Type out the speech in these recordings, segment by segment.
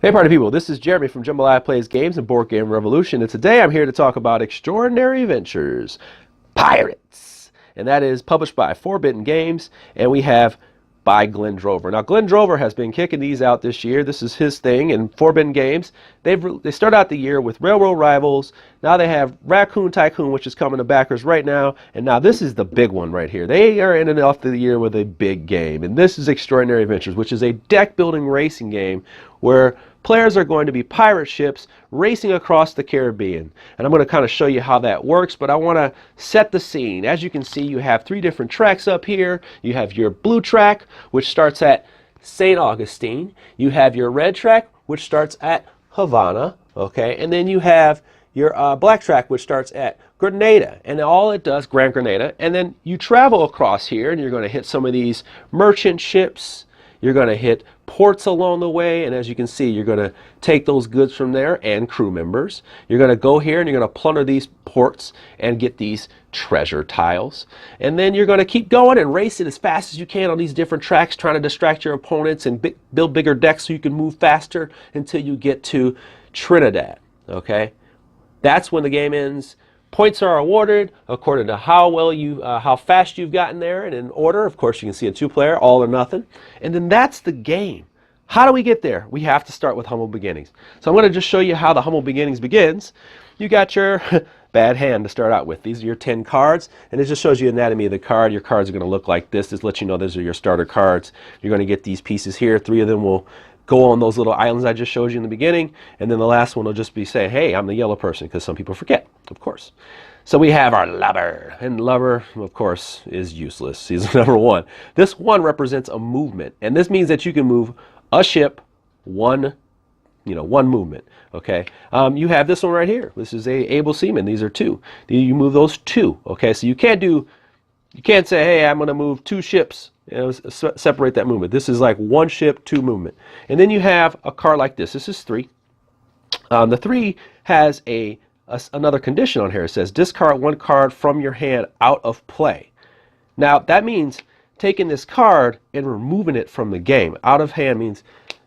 Hey party people, this is Jeremy from Jambalaya Plays Games and Board Game Revolution, and today I'm here to talk about Extraordinary Adventures Pirates, and that is published by Forbidden Games, and we have by Glenn Drover. Now Glenn Drover has been kicking these out this year. This is his thing, and Forbidden Games, they start out the year with Railroad Rivals. Now they have Raccoon Tycoon, which is coming to backers right now, and now this is the big one right here. They are ending off the year with a big game, and this is Extraordinary Adventures, which is a deck building racing game where players are going to be pirate ships racing across the Caribbean. And I'm going to kind of show you how that works, but I want to set the scene. As you can see, you have three different tracks up here. You have your blue track, which starts at St. Augustine. You have your red track, which starts at Havana. Okay, and then you have your black track, which starts at Grenada, and all it does, Grand Grenada, and then you travel across here, and you're going to hit some of these merchant ships. You're going to hit ports along the way, and as you can see, you're going to take those goods from there and crew members. You're going to go here and you're going to plunder these ports and get these treasure tiles. And then you're going to keep going and race it as fast as you can on these different tracks, trying to distract your opponents and build bigger decks so you can move faster until you get to Trinidad. Okay? That's when the game ends. Points are awarded according to how fast you've gotten there, and in order. Of course, you can see a two-player, all or nothing. And then that's the game. How do we get there? We have to start with humble beginnings. So I'm going to just show you how the humble beginnings begins. You got your bad hand to start out with. These are your 10 cards, and it just shows you anatomy of the card. Your cards are going to look like this. This lets you know those are your starter cards. You're going to get these pieces here. 3 of them will go on those little islands I just showed you in the beginning, and then the last one will just be saying, hey, I'm the yellow person, because some people forget, of course. So we have our lubber, and lubber, of course, is useless. He's number 1. This 1 represents a movement, and this means that you can move a ship one movement. Okay, you have this one right here. This is a able seaman. These are 2. You move those 2. Okay, so you can't say, hey, I'm going to move 2 ships. Separate that movement. This is like 1 ship, 2 movement. And then you have a card like this. This is 3. The 3 has another condition on here. It says discard 1 card from your hand out of play. Now that means taking this card and removing it from the game. Out of hand means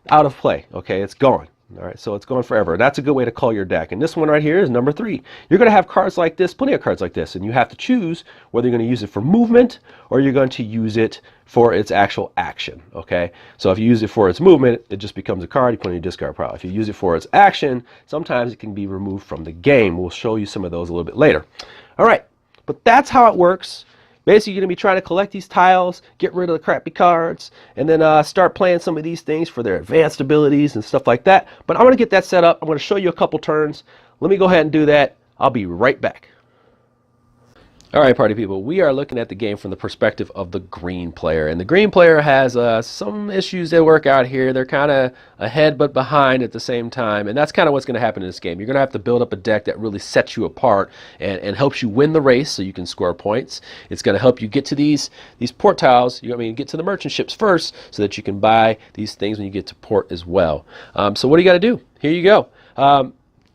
out of play. Okay, it's gone. All right, so it's gone forever. That's a good way to call your deck. And this one right here is number 3. You're going to have cards like this, plenty of cards like this, and you have to choose whether you're going to use it for movement or you're going to use it for its actual action. Okay, so if you use it for its movement, it just becomes a card. You put it in your discard pile. If you use it for its action, sometimes it can be removed from the game. We'll show you some of those a little bit later. All right, but that's how it works. Basically, you're going to be trying to collect these tiles, get rid of the crappy cards, and then start playing some of these things for their advanced abilities and stuff like that. But I'm going to get that set up. I'm going to show you a couple turns. Let me go ahead and do that. I'll be right back. All right, party people, we are looking at the game from the perspective of the green player. And the green player has some issues that work out here. They're kind of ahead but behind at the same time. And that's kind of what's going to happen in this game. You're going to have to build up a deck that really sets you apart and helps you win the race so you can score points. It's going to help you get to these port tiles. Get to the merchant ships first so that you can buy these things when you get to port as well. So what do you got to do? Here you go.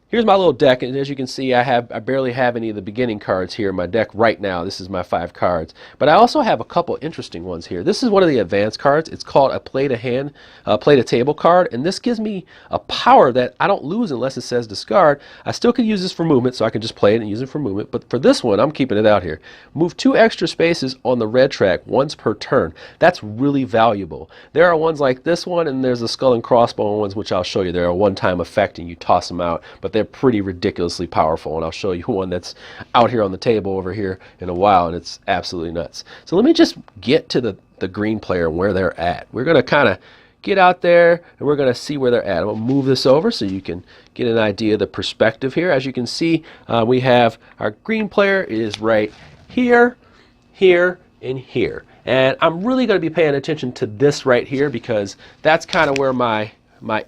Here's my little deck, and as you can see, I barely have any of the beginning cards here in my deck right now. This is my 5 cards. But I also have a couple interesting ones here. This is one of the advanced cards. It's called a play to table card, and this gives me a power that I don't lose unless it says discard. I still can use this for movement, so I can just play it and use it for movement. But for this one, I'm keeping it out here. Move 2 extra spaces on the red track once per turn. That's really valuable. There are ones like this one, and there's the skull and crossbone ones, which I'll show you. They're a one-time effect, and you toss them out. But they're pretty ridiculously powerful, and I'll show you one that's out here on the table over here in a while, and it's absolutely nuts. So let me just get to the green player and where they're at. We're going to kind of get out there and we're going to see where they're at. I'm going to move this over so you can get an idea of the perspective here. As you can see, we have our green player is right here, here, and here. And I'm really going to be paying attention to this right here because that's kind of where my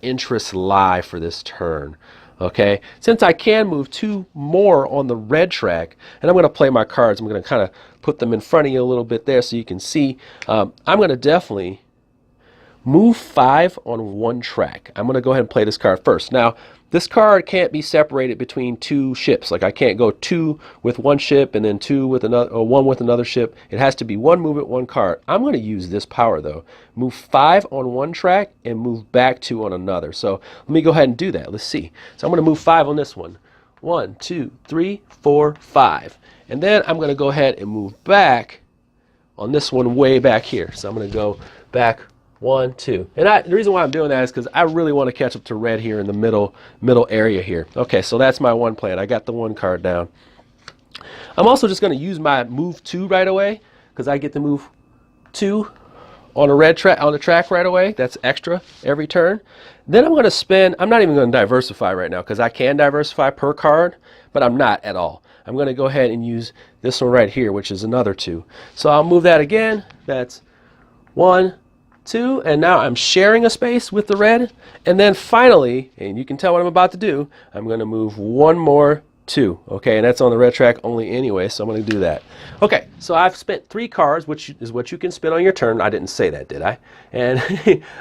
interests lie for this turn. Okay, since I can move 2 more on the red track, and I'm going to play my cards, I'm going to kind of put them in front of you a little bit there so you can see. I'm going to definitely move 5 on one track. I'm going to go ahead and play this card first. Now, this card can't be separated between two ships. Like I can't go 2 with one ship and then 2 with another, or 1 with another ship. It has to be one movement, one card. I'm going to use this power though. Move 5 on one track and move back 2 on another. So let me go ahead and do that. Let's see. So I'm going to move 5 on this one. 1, 2, 3, 4, 5. And then I'm going to go ahead and move back on this one way back here. So I'm going to go back 1, 2. And the reason why I'm doing that is because I really want to catch up to red here in the middle area here. Okay, so that's my one plan. I got the 1 card down. I'm also just going to use my move 2 right away because I get to move 2 on a red track on the track right away. That's extra every turn. Then I'm going to spin. I'm not even going to diversify right now because I can diversify per card, but I'm not at all. I'm going to go ahead and use this one right here, which is another 2. So I'll move that again. That's 1, 2, and now I'm sharing a space with the red. And then finally, and you can tell what I'm about to do, I'm going to move 1 more 2. Okay, and that's on the red track only anyway, so I'm going to do that. Okay, so I've spent 3 cards, which is what you can spin on your turn. I didn't say that, did I? And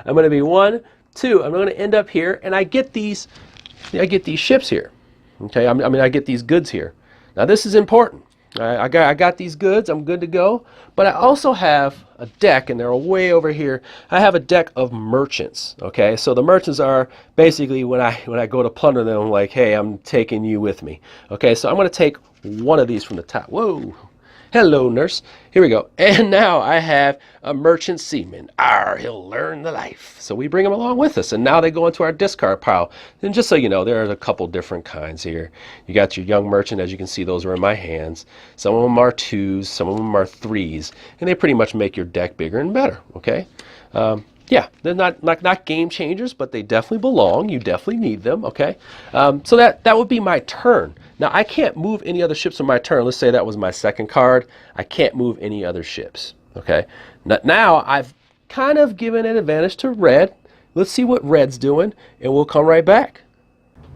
I'm going to be 1, 2. I'm going to end up here, and I get these ships here. Okay, I mean I get these goods here. Now this is important. I got these goods. I'm good to go. But I also have a deck, and they're way over here. I have a deck of merchants. Okay, so the merchants are basically when I go to plunder them, I'm like, hey, I'm taking you with me. Okay, so I'm going to take one of these from the top. Whoa. Hello, nurse. Here we go. And now I have a merchant seaman. He'll learn the life. So we bring him along with us, and now they go into our discard pile. And just so you know, there are a couple different kinds here. You got your young merchant. As you can see, those are in my hands. Some of them are 2s, some of them are 3s, and they pretty much make your deck bigger and better. Okay. Yeah, they're not game changers, but they definitely belong. You definitely need them, okay? So that would be my turn. Now, I can't move any other ships on my turn. Let's say that was my second card. I can't move any other ships, okay? Now, I've kind of given an advantage to red. Let's see what red's doing, and we'll come right back.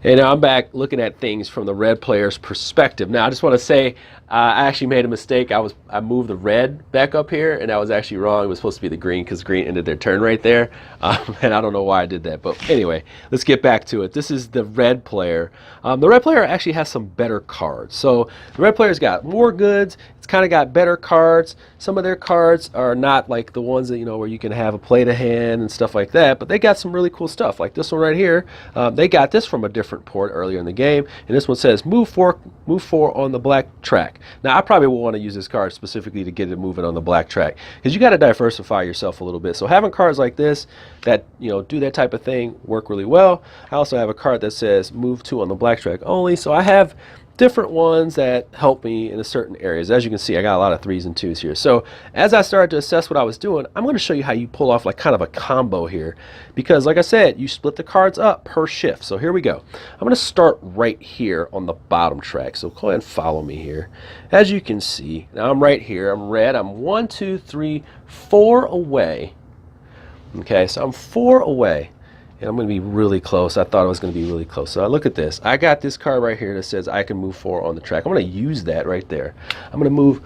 And now I'm back looking at things from the red player's perspective. Now I just want to say I actually made a mistake. I moved the red back up here, and I was actually wrong. It was supposed to be the green because green ended their turn right there. And I don't know why I did that. But anyway, let's get back to it. This is the red player. The red player actually has some better cards. So the red player's got more goods. It's kind of got better cards. Some of their cards are not like the ones that, you know, where you can have a play to hand and stuff like that. But they got some really cool stuff. Like this one right here. They got this from a different port earlier in the game. And this one says move 4 on the black track. Now I probably will want to use this card specifically to get it moving on the black track, because you got to diversify yourself a little bit. So having cards like this that, you know, do that type of thing work really well. I also have a card that says move 2 on the black track only. So I have different ones that help me in certain areas. As you can see, I got a lot of 3s and 2s here. So as I started to assess what I was doing, I'm going to show you how you pull off like kind of a combo here, because like I said, you split the cards up per shift. So here we go. I'm going to start right here on the bottom track. So go ahead and follow me here. As you can see, now I'm right here. I'm red. I'm 1, 2, 3, 4 away. Okay, so I'm 4 away. And I'm going to be really close. I thought I was going to be really close. So look at this. I got this card right here that says I can move 4 on the track. I'm going to use that right there. I'm going to move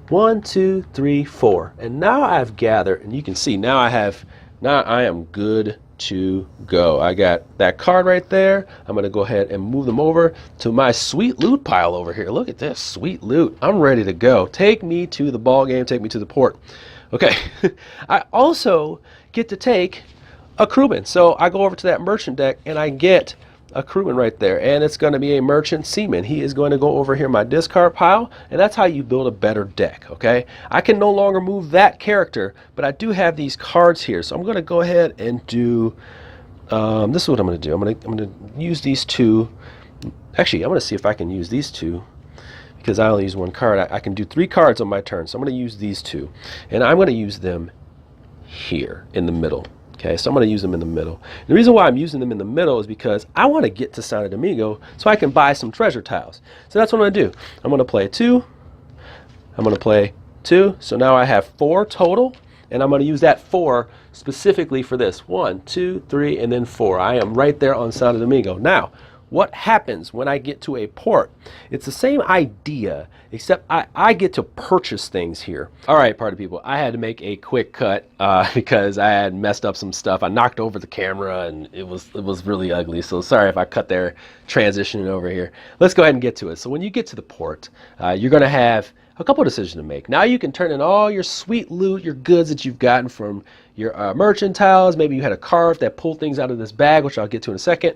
1, 2, 3, 4. And now I've gathered, and you can see now I am good to go. I got that card right there. I'm going to go ahead and move them over to my sweet loot pile over here. Look at this sweet loot. I'm ready to go. Take me to the ball game. Take me to the port. Okay. I also get to take a crewman. So I go over to that merchant deck and I get a crewman right there, and it's going to be a merchant seaman. He is going to go over here in my discard pile, and that's how you build a better deck. Okay, I can no longer move that character, but I do have these cards here, so I'm going to go ahead and do this is what I'm going to do. I'm going to use these 2. Actually, I'm going to see if I can use these 2, because I only use 1 card. I can do 3 cards on my turn, so I'm going to use these 2, and I'm going to use them here in the middle. Okay, so I'm going to use them in the middle. The reason why I'm using them in the middle is because I want to get to Santo Domingo so I can buy some treasure tiles. So that's what I'm going to do. I'm going to play 2. I'm going to play 2. So now I have 4 total, and I'm going to use that 4 specifically for this. 1, 2, 3, and then 4. I am right there on Santo Domingo. Now, what happens when I get to a port? It's the same idea, except I get to purchase things here. All right, party people, I had to make a quick cut because I had messed up some stuff. I knocked over the camera and it was really ugly. So sorry if I cut there transitioning over here. Let's go ahead and get to it. So when you get to the port, you're going to have a couple of decisions to make. Now you can turn in all your sweet loot, your goods that you've gotten from your merchantiles. Maybe you had a cart that pulled things out of this bag, which I'll get to in a second.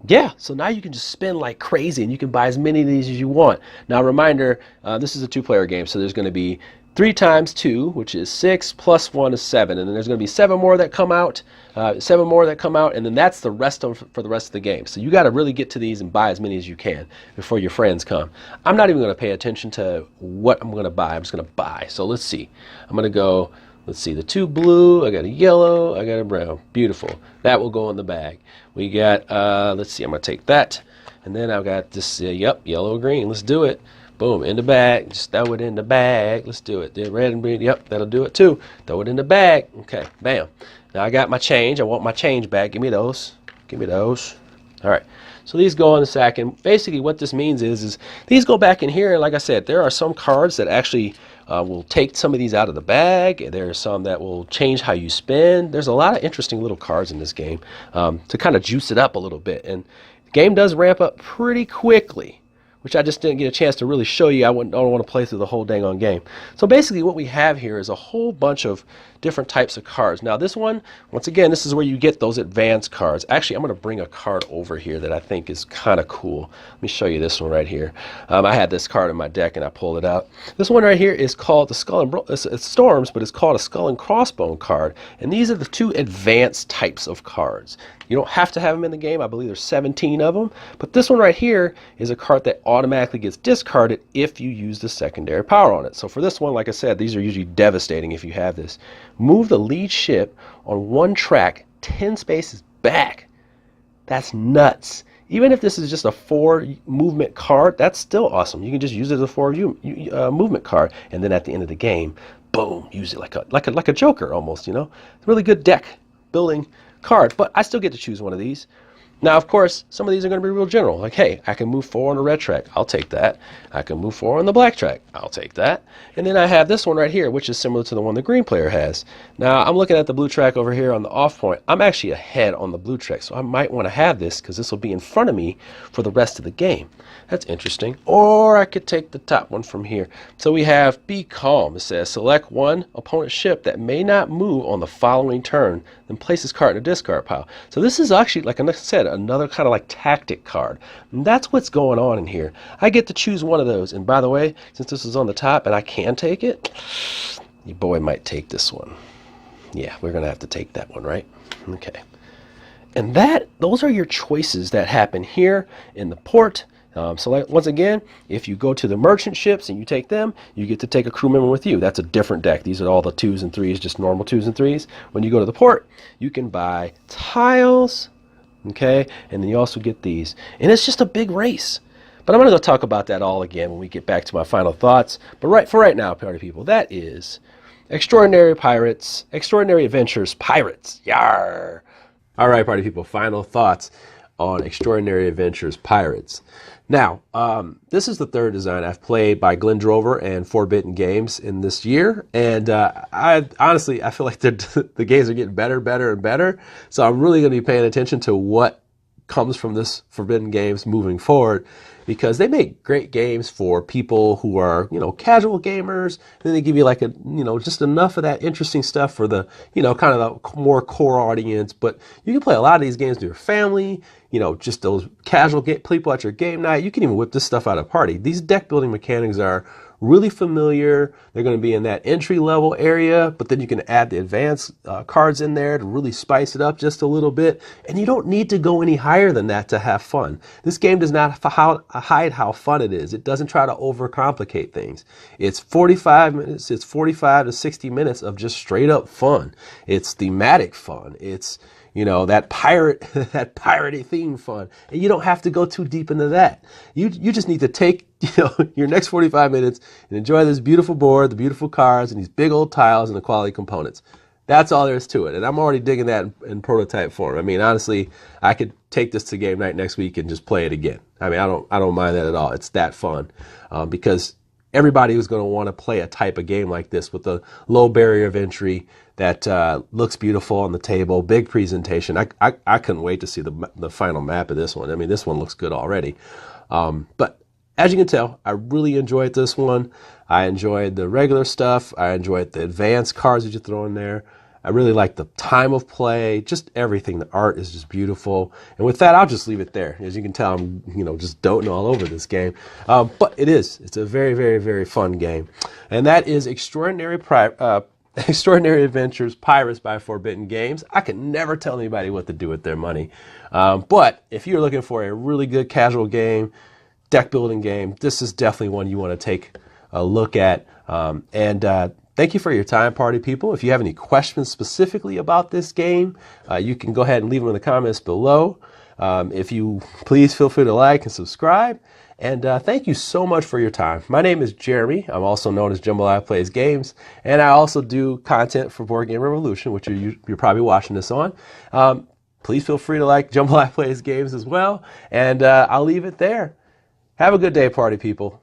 Yeah, so now you can just spend like crazy and you can buy as many of these as you want. Now reminder, this is a 2-player game, so there's going to be 3 times 2, which is 6, plus 1 is 7, and then there's going to be 7 more that come out, and then that's the rest for the rest of the game. So you got to really get to these and buy as many as you can before your friends come. I'm not even going to pay attention to what I'm going to buy. I'm just going to buy. So let's see. I'm going to go. Let's see, the 2 blue, I got a yellow, I got a brown. Beautiful. That will go in the bag. We got, let's see, I'm going to take that. And then I've got this, yep, yellow, green. Let's do it. Boom, in the bag. Just throw it in the bag. Let's do it. The red and green, yep, that'll do it too. Throw it in the bag. Okay, bam. Now I got my change. I want my change back. Give me those. Give me those. All right. So these go in a sack, and basically what this means is these go back in here. And like I said, there are some cards that actually will take some of these out of the bag. There are some that will change how you spend. There's a lot of interesting little cards in this game to kind of juice it up a little bit. And the game does ramp up pretty quickly, which I just didn't get a chance to really show you. I don't want to play through the whole dang on game. So basically what we have here is a whole bunch of different types of cards. Now this one, once again, this is where you get those advanced cards. Actually, I'm going to bring a card over here that I think is kind of cool. Let me show you this one right here. I had this card in my deck and I pulled it out. This one right here is called the Skull and it's Storms, but it's called a Skull and Crossbone card. And these are the 2 advanced types of cards. You don't have to have them in the game. I believe there's 17 of them. But this one right here is a card that automatically gets discarded if you use the secondary power on it. So for this one, like I said, these are usually devastating if you have this. Move the lead ship on 1 track 10 spaces back. That's nuts. Even if this is just a 4 movement card, that's still awesome. You can just use it as a 4 movement card, and then at the end of the game, boom, use it like a joker almost. You know, it's a really good deck building card. But I still get to choose one of these. Now, of course, some of these are going to be real general. Like, hey, I can move 4 on the red track. I'll take that. I can move 4 on the black track. I'll take that. And then I have this one right here, which is similar to the one the green player has. Now, I'm looking at the blue track over here on the off point. I'm actually ahead on the blue track, so I might want to have this because this will be in front of me for the rest of the game. That's interesting. Or I could take the top one from here. So we have Be Calm. It says, select 1 opponent ship that may not move on the following turn, then place this card in a discard pile. So this is actually, like I said, another kind of like tactic card. And that's what's going on in here. I get to choose one of those. And by the way, since this is on the top and I can take it, your boy might take this one. Yeah, we're going to have to take that one, right? Okay. And those are your choices that happen here in the port. So once again, if you go to the merchant ships and you take them, you get to take a crew member with you. That's a different deck. These are all the 2s and 3s, just normal 2s and 3s. When you go to the port, you can buy tiles, okay, and then you also get these. And it's just a big race. But I'm going to go talk about that all again when we get back to my final thoughts. But for right now, party people, that is Extraordinary Pirates, Extraordinary Adventures Pirates. Yarr! All right, party people, final thoughts on Extraordinary Adventures Pirates. Now, this is the 3rd design I've played by Glenn Drover and 4-Bitten Games in this year, and I honestly feel like the games are getting better, and better. So I'm really going to be paying attention to what comes from this Forbidden Games moving forward, because they make great games for people who are, casual gamers. And then they give you like just enough of that interesting stuff for the, kind of the more core audience. But you can play a lot of these games with your family, just those casual people at your game night. You can even whip this stuff out of a party. These deck building mechanics are really familiar. They're going to be in that entry level area, but then you can add the advanced cards in there to really spice it up just a little bit. And you don't need to go any higher than that to have fun. This game does not hide how fun it is. It doesn't try to overcomplicate things. It's 45 minutes. It's 45 to 60 minutes of just straight up fun. It's thematic fun. It's that piratey theme fun. And you don't have to go too deep into that. You just need to take, your next 45 minutes and enjoy this beautiful board, the beautiful cards, and these big old tiles and the quality components. That's all there is to it. And I'm already digging that in prototype form. I mean, honestly, I could take this to game night next week and just play it again. I mean, I don't mind that at all. It's that fun because everybody who's going to want to play a type of game like this with a low barrier of entry that looks beautiful on the table, big presentation. I couldn't wait to see the final map of this one. I mean, this one looks good already. But as you can tell, I really enjoyed this one. I enjoyed the regular stuff. I enjoyed the advanced cards that you throw in there. I really like the time of play, just everything. The art is just beautiful. And with that, I'll just leave it there. As you can tell, I'm just doting all over this game. But it's a very, very, very fun game. And that is Extraordinary Adventures Pirates by Forbidden Games. I can never tell anybody what to do with their money. But if you're looking for a really good casual game, deck building game, this is definitely one you want to take a look at. Thank you for your time, party people. If you have any questions specifically about this game, you can go ahead and leave them in the comments below. If you please feel free to like and subscribe. And thank you so much for your time. My name is Jeremy. I'm also known as Jambalaya Plays Games. And I also do content for Board Game Revolution, which you're probably watching this on. Please feel free to like Jambalaya Plays Games as well. And I'll leave it there. Have a good day, party people.